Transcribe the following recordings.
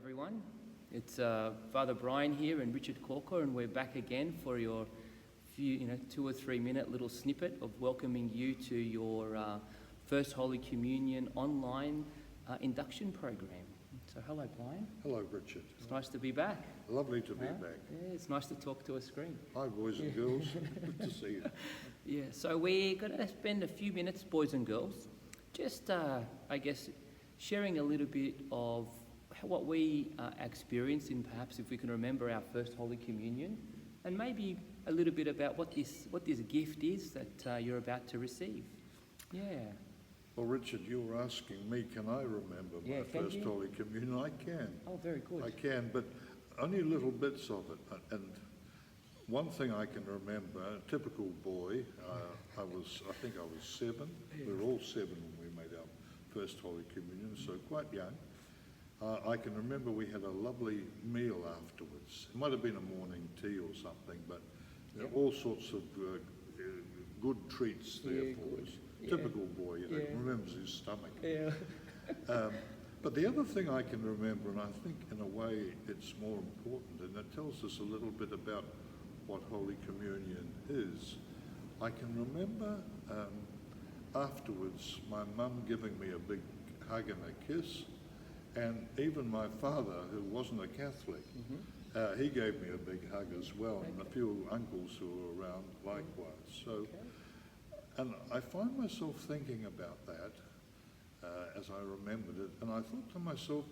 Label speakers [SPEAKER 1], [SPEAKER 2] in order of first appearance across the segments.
[SPEAKER 1] everyone. It's Father Brian here and Richard Corker, and we're back again for your few, 2 or 3 minute little snippet of welcoming you to your First Holy Communion online induction program. So hello, Brian.
[SPEAKER 2] Hello, Richard.
[SPEAKER 1] It's nice to be back.
[SPEAKER 2] Lovely to be back.
[SPEAKER 1] Yeah, it's nice to talk to a screen.
[SPEAKER 2] Hi, boys and girls. Good to see you.
[SPEAKER 1] Yeah, so we're going to spend a few minutes, boys and girls, just, sharing a little bit of what we experienced in, perhaps if we can remember, our first Holy Communion, and maybe a little bit about what this gift is that you're about to receive. Yeah.
[SPEAKER 2] Well, Richard, you were asking me, can I remember my first Holy Communion? I can.
[SPEAKER 1] Oh, very good.
[SPEAKER 2] I can, but only little bits of it. And one thing I can remember, a typical boy, I think I was 7. We were all 7 when we made our first Holy Communion, so quite young. I can remember we had a lovely meal afterwards. It might have been a morning tea or something, but all sorts of good treats there for us. Yeah. Typical boy, remembers his stomach.
[SPEAKER 1] Yeah.
[SPEAKER 2] But the other thing I can remember, and I think in a way it's more important, and it tells us a little bit about what Holy Communion is. I can remember afterwards my mum giving me a big hug and a kiss, and even my father, who wasn't a Catholic, he gave me a big hug as well, and a few uncles who were around likewise. So, and I find myself thinking about that as I remembered it, and I thought to myself,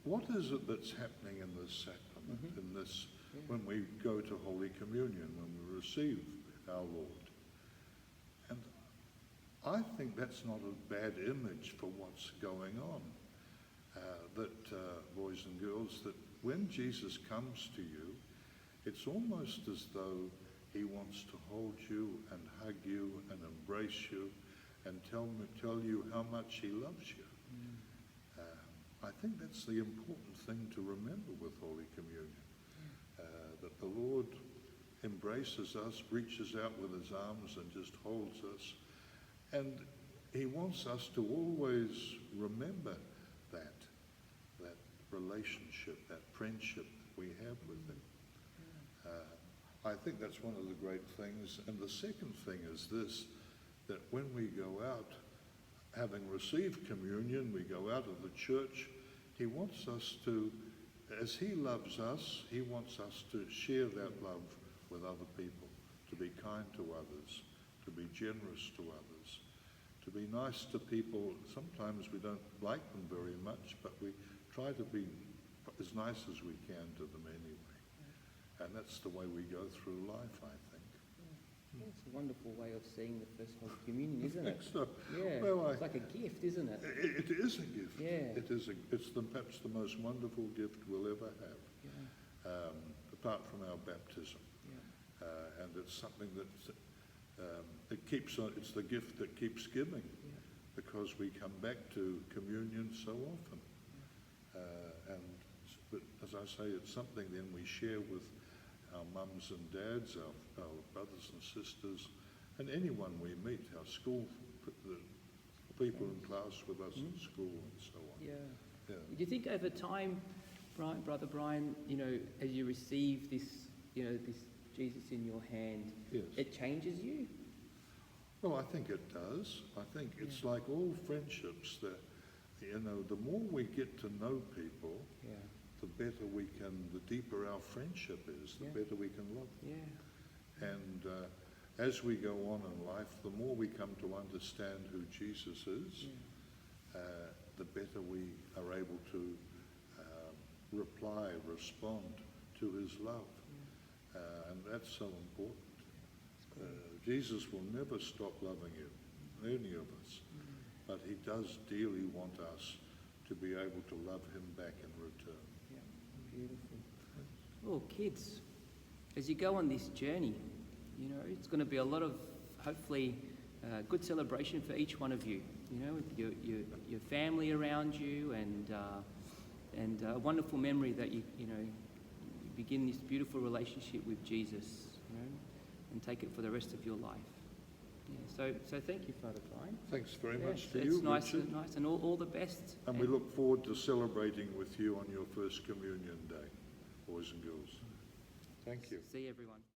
[SPEAKER 2] what is it that's happening in this sacrament, in this, when we go to Holy Communion, when we receive our Lord? And I think that's not a bad image for what's going on. Boys and girls, that when Jesus comes to you, it's almost as though he wants to hold you and hug you and embrace you and tell you how much he loves you. I think that's the important thing to remember with Holy Communion, that the Lord embraces us, reaches out with his arms and just holds us. And he wants us to always remember that relationship, that friendship that we have with him. I think that's one of the great things. And the second thing is this, that when we go out, having received communion, we go out of the church, he wants us to, as he loves us, he wants us to share that love with other people, to be kind to others, to be generous to others, to be nice to people. Sometimes we don't like them very much, but we try to be as nice as we can to them anyway. And that's the way we go through life, I think.
[SPEAKER 1] It's a wonderful way of seeing the first Holy Communion, isn't it?
[SPEAKER 2] So.
[SPEAKER 1] Yeah, well, it's like a gift, isn't it?
[SPEAKER 2] It is a gift.
[SPEAKER 1] Yeah.
[SPEAKER 2] It's perhaps the most wonderful gift we'll ever have, apart from our baptism. Yeah. And it's something that it's the gift that keeps giving, because we come back to communion so often. But as I say, it's something then we share with our mums and dads, our brothers and sisters, and anyone we meet, our school, the people in class with us in school and so on.
[SPEAKER 1] Yeah. Do you think over time, Brother Brian, as you receive this, this Jesus in your hand, it changes you?
[SPEAKER 2] Well, I think it does. I think it's like all friendships that, the more we get to know people, the better the deeper our friendship is, the better we can love them. Yeah. And as we go on in life, the more we come to understand who Jesus is, the better we are able to respond to his love. And that's so important. Jesus will never stop loving you, any of us, but he does dearly want us to be able to love him back in return.
[SPEAKER 1] Beautiful. Oh, kids, as you go on this journey, it's going to be a lot of, hopefully, good celebration for each one of you. Your family around you, and a wonderful memory that you begin this beautiful relationship with Jesus, and take it for the rest of your life. Yeah, so thank you, Father Brian.
[SPEAKER 2] Thanks very
[SPEAKER 1] Yeah,
[SPEAKER 2] much to
[SPEAKER 1] it's
[SPEAKER 2] you,
[SPEAKER 1] nice,
[SPEAKER 2] Richard.
[SPEAKER 1] nice, and all the best.
[SPEAKER 2] And we look forward to celebrating with you on your First Communion Day, boys and girls. Thank you.
[SPEAKER 1] See everyone.